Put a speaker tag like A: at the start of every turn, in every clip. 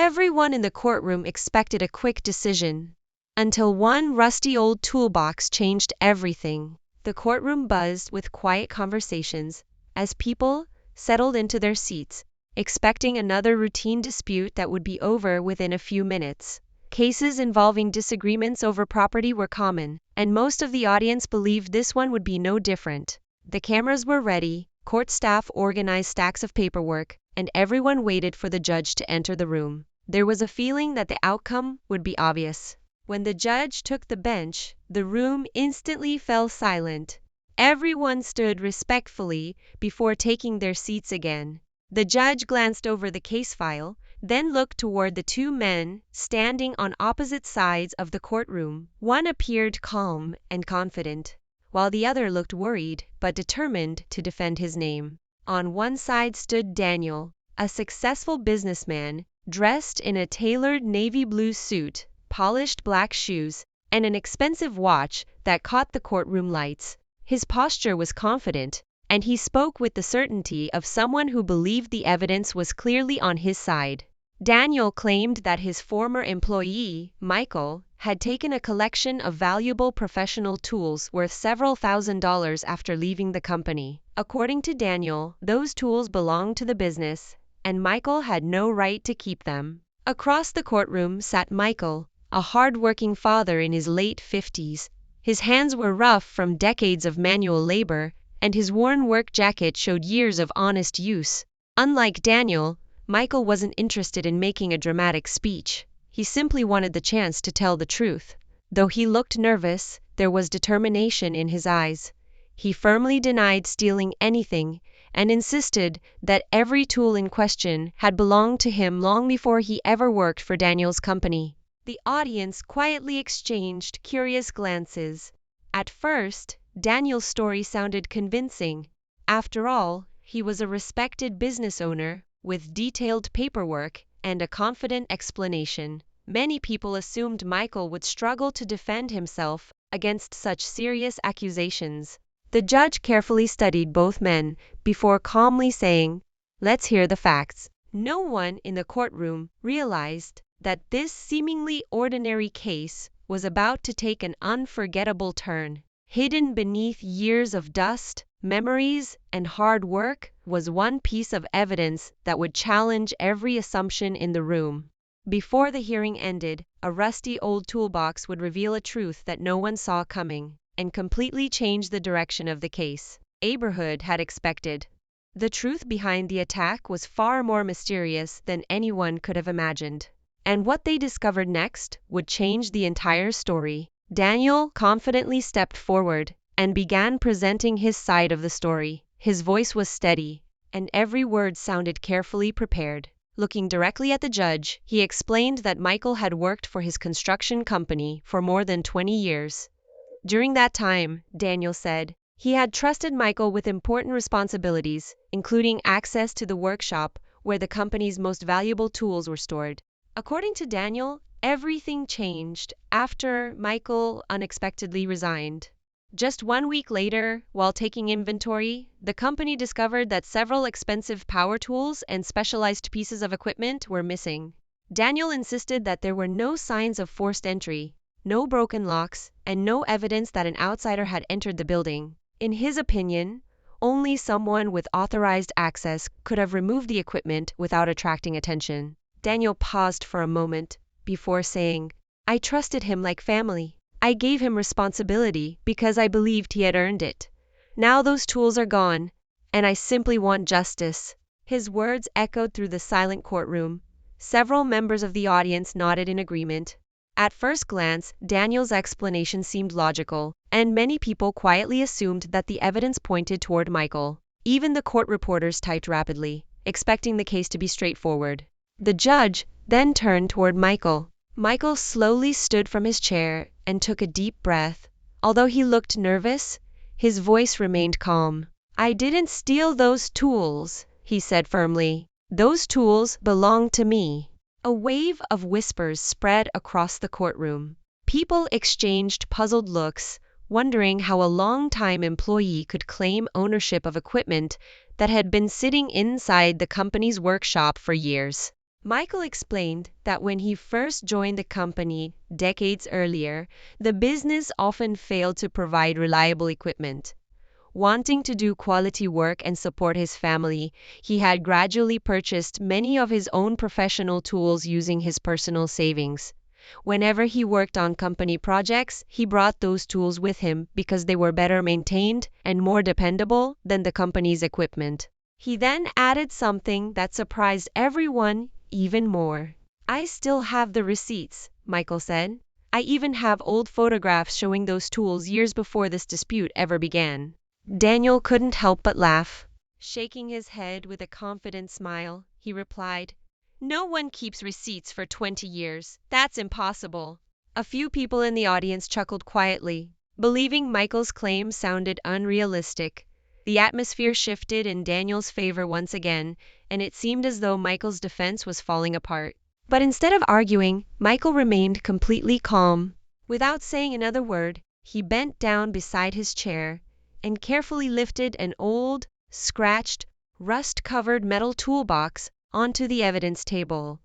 A: Everyone in the courtroom expected a quick decision, until one rusty old toolbox changed everything. The courtroom buzzed with quiet conversations as people settled into their seats, expecting another routine dispute that would be over within a few minutes. Cases involving disagreements over property were common, and most of the audience believed this one would be no different. The cameras were ready, court staff organized stacks of paperwork, and everyone waited for the judge to enter the room. There was a feeling that the outcome would be obvious. When the judge took the bench, the room instantly fell silent. Everyone stood respectfully before taking their seats again. The judge glanced over the case file, then looked toward the two men standing on opposite sides of the courtroom. One appeared calm and confident, while the other looked worried but determined to defend his name. On one side stood Daniel, a successful businessman, dressed in a tailored navy blue suit, polished black shoes, and an expensive watch that caught the courtroom lights. His posture was confident, and he spoke with the certainty of someone who believed the evidence was clearly on his side. Daniel claimed that his former employee, Michael, had taken a collection of valuable professional tools worth several $1,000s after leaving the company. According to Daniel, those tools belonged to the business, and Michael had no right to keep them. Across the courtroom sat Michael, a hard-working father in his late 50s. His hands were rough from decades of manual labor, and his worn work jacket showed years of honest use. Unlike Daniel, Michael wasn't interested in making a dramatic speech. He simply wanted the chance to tell the truth. Though he looked nervous, there was determination in his eyes. He firmly denied stealing anything and insisted that every tool in question had belonged to him long before he ever worked for Daniel's company. The audience quietly exchanged curious glances. At first, Daniel's story sounded convincing. After all, he was a respected business owner with detailed paperwork and a confident explanation. Many people assumed Michael would struggle to defend himself against such serious accusations. The judge carefully studied both men before calmly saying, "Let's hear the facts." No one in the courtroom realized that this seemingly ordinary case was about to take an unforgettable turn. Hidden beneath years of dust, memories, and hard work was one piece of evidence that would challenge every assumption in the room. Before the hearing ended, a rusty old toolbox would reveal a truth that no one saw coming and completely change the direction of the case. Abraham had expected. The truth behind the attack was far more mysterious than anyone could have imagined. And what they discovered next would change the entire story. Daniel confidently stepped forward and began presenting his side of the story. His voice was steady, and every word sounded carefully prepared. Looking directly at the judge, he explained that Michael had worked for his construction company for more than 20 years. During that time, Daniel said, he had trusted Michael with important responsibilities, including access to the workshop where the company's most valuable tools were stored. According to Daniel, everything changed after Michael unexpectedly resigned. Just 1 week later, while taking inventory, the company discovered that several expensive power tools and specialized pieces of equipment were missing. Daniel insisted that there were no signs of forced entry, no broken locks, and no evidence that an outsider had entered the building. In his opinion, only someone with authorized access could have removed the equipment without attracting attention. Daniel paused for a moment before saying, "I trusted him like family. I gave him responsibility because I believed he had earned it. Now those tools are gone, and I simply want justice." His words echoed through the silent courtroom. Several members of the audience nodded in agreement. At first glance, Daniel's explanation seemed logical, and many people quietly assumed that the evidence pointed toward Michael. Even the court reporters typed rapidly, expecting the case to be straightforward. The judge then turned toward Michael. Michael slowly stood from his chair and took a deep breath. Although he looked nervous, his voice remained calm. "I didn't steal those tools," he said firmly. "Those tools belong to me." A wave of whispers spread across the courtroom. People exchanged puzzled looks, wondering how a long-time employee could claim ownership of equipment that had been sitting inside the company's workshop for years. Michael explained that when he first joined the company decades earlier, the business often failed to provide reliable equipment. Wanting to do quality work and support his family, he had gradually purchased many of his own professional tools using his personal savings. Whenever he worked on company projects, he brought those tools with him because they were better maintained and more dependable than the company's equipment. He then added something that surprised everyone even more. "I still have the receipts," Michael said. "I even have old photographs showing those tools years before this dispute ever began." Daniel couldn't help but laugh. Shaking his head with a confident smile, he replied, "No one keeps receipts for 20 years. That's impossible." A few people in the audience chuckled quietly, believing Michael's claim sounded unrealistic. The atmosphere shifted in Daniel's favor once again, and it seemed as though Michael's defense was falling apart. But instead of arguing, Michael remained completely calm. Without saying another word, he bent down beside his chair and carefully lifted an old, scratched, rust-covered metal toolbox onto the evidence table.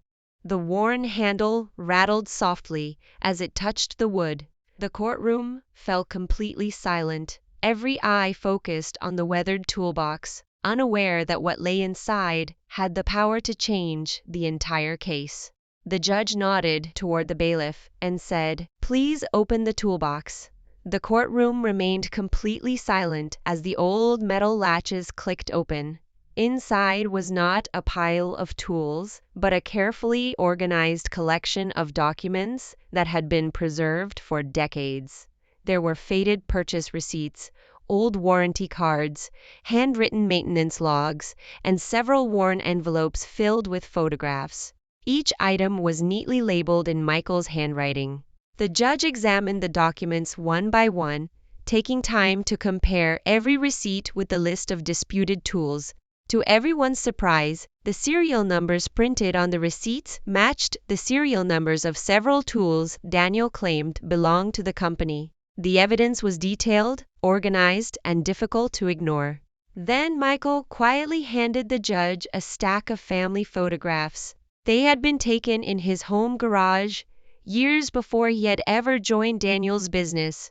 A: The worn handle rattled softly as it touched the wood. The courtroom fell completely silent, every eye focused on the weathered toolbox, unaware that what lay inside had the power to change the entire case. The judge nodded toward the bailiff and said, "Please open the toolbox." The courtroom remained completely silent as the old metal latches clicked open. Inside was not a pile of tools, but a carefully organized collection of documents that had been preserved for decades. There were faded purchase receipts, old warranty cards, handwritten maintenance logs, and several worn envelopes filled with photographs. Each item was neatly labeled in Michael's handwriting. The judge examined the documents one by one, taking time to compare every receipt with the list of disputed tools. To everyone's surprise, the serial numbers printed on the receipts matched the serial numbers of several tools Daniel claimed belonged to the company. The evidence was detailed, organized, and difficult to ignore. Then Michael quietly handed the judge a stack of family photographs. They had been taken in his home garage, years before he had ever joined Daniel's business.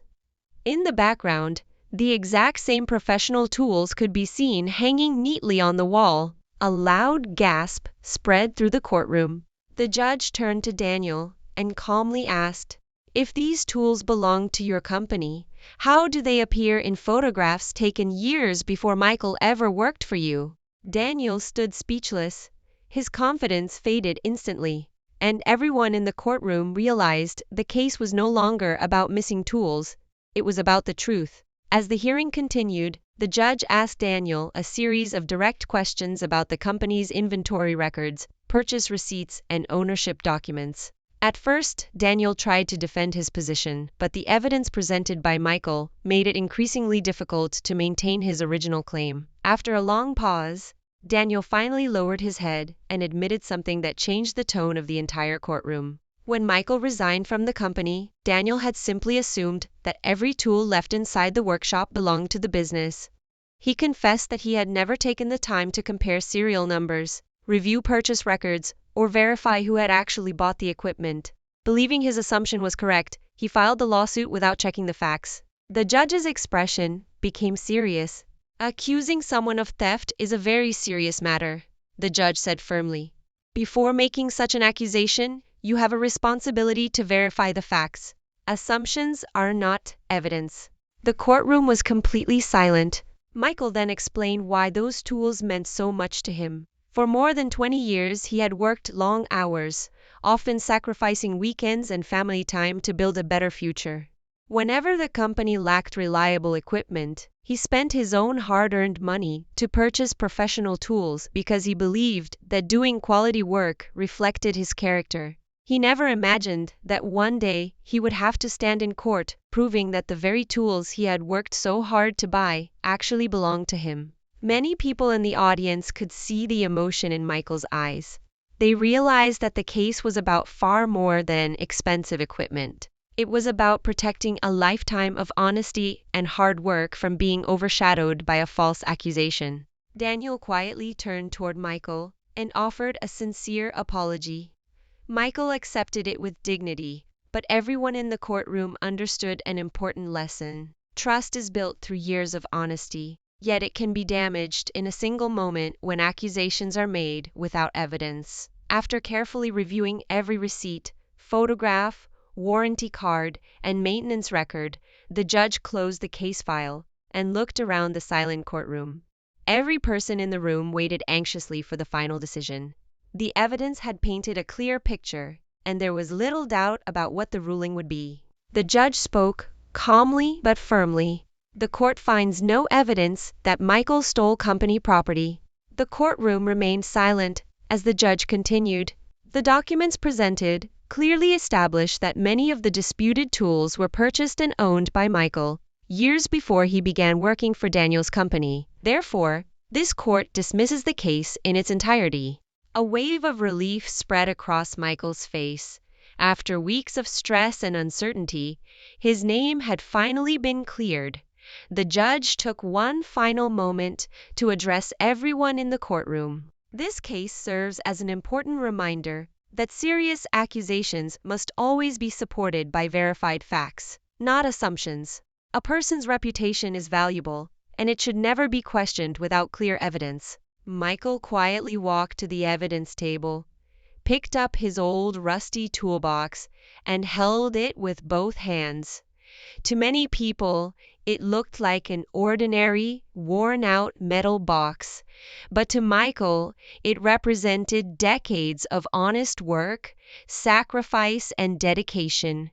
A: In the background, the exact same professional tools could be seen hanging neatly on the wall. A loud gasp spread through the courtroom. The judge turned to Daniel and calmly asked, "If these tools belong to your company, how do they appear in photographs taken years before Michael ever worked for you?" Daniel stood speechless. His confidence faded instantly, and everyone in the courtroom realized the case was no longer about missing tools. It was about the truth. As the hearing continued, the judge asked Daniel a series of direct questions about the company's inventory records, purchase receipts, and ownership documents. At first, Daniel tried to defend his position, but the evidence presented by Michael made it increasingly difficult to maintain his original claim. After a long pause, Daniel finally lowered his head and admitted something that changed the tone of the entire courtroom. When Michael resigned from the company, Daniel had simply assumed that every tool left inside the workshop belonged to the business. He confessed that he had never taken the time to compare serial numbers, review purchase records, or verify who had actually bought the equipment. Believing his assumption was correct, he filed the lawsuit without checking the facts. The judge's expression became serious. "Accusing someone of theft is a very serious matter," the judge said firmly. "Before making such an accusation, you have a responsibility to verify the facts. Assumptions are not evidence." The courtroom was completely silent. Michael then explained why those tools meant so much to him. For more than 20 years, he had worked long hours, often sacrificing weekends and family time to build a better future. Whenever the company lacked reliable equipment, he spent his own hard-earned money to purchase professional tools because he believed that doing quality work reflected his character. He never imagined that one day he would have to stand in court proving that the very tools he had worked so hard to buy actually belonged to him. Many people in the audience could see the emotion in Michael's eyes. They realized that the case was about far more than expensive equipment. It was about protecting a lifetime of honesty and hard work from being overshadowed by a false accusation. Daniel quietly turned toward Michael and offered a sincere apology. Michael accepted it with dignity, but everyone in the courtroom understood an important lesson. Trust is built through years of honesty, yet it can be damaged in a single moment when accusations are made without evidence. After carefully reviewing every receipt, photograph, warranty card, and maintenance record, the judge closed the case file and looked around the silent courtroom. Every person in the room waited anxiously for the final decision. The evidence had painted a clear picture, and there was little doubt about what the ruling would be. The judge spoke, calmly but firmly. The court finds no evidence that Michael stole company property. The courtroom remained silent as the judge continued. The documents presented clearly establish that many of the disputed tools were purchased and owned by Michael years before he began working for Daniel's company. Therefore, this court dismisses the case in its entirety. A wave of relief spread across Michael's face. After weeks of stress and uncertainty, his name had finally been cleared. The judge took one final moment to address everyone in the courtroom. This case serves as an important reminder that serious accusations must always be supported by verified facts, not assumptions. A person's reputation is valuable, and it should never be questioned without clear evidence. Michael quietly walked to the evidence table, picked up his old rusty toolbox, and held it with both hands. To many people, it looked like an ordinary, worn-out metal box, but to Michael, it represented decades of honest work, sacrifice, and dedication.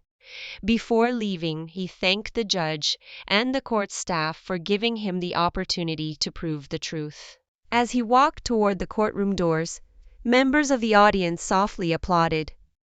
A: Before leaving, he thanked the judge and the court staff for giving him the opportunity to prove the truth. As he walked toward the courtroom doors, members of the audience softly applauded.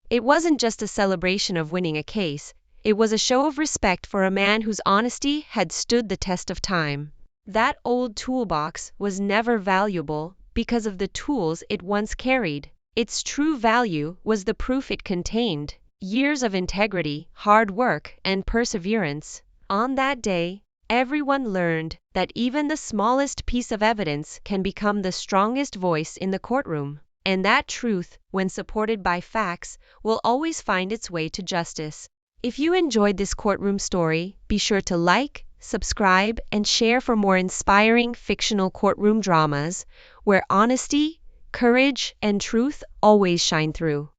A: It wasn't just a celebration of winning a case, it was a show of respect for a man whose honesty had stood the test of time. That old toolbox was never valuable because of the tools it once carried. Its true value was the proof it contained: years of integrity, hard work, and perseverance. On that day, everyone learned that even the smallest piece of evidence can become the strongest voice in the courtroom, and that truth, when supported by facts, will always find its way to justice. If you enjoyed this courtroom story, be sure to like, subscribe, and share for more inspiring fictional courtroom dramas where honesty, courage, and truth always shine through.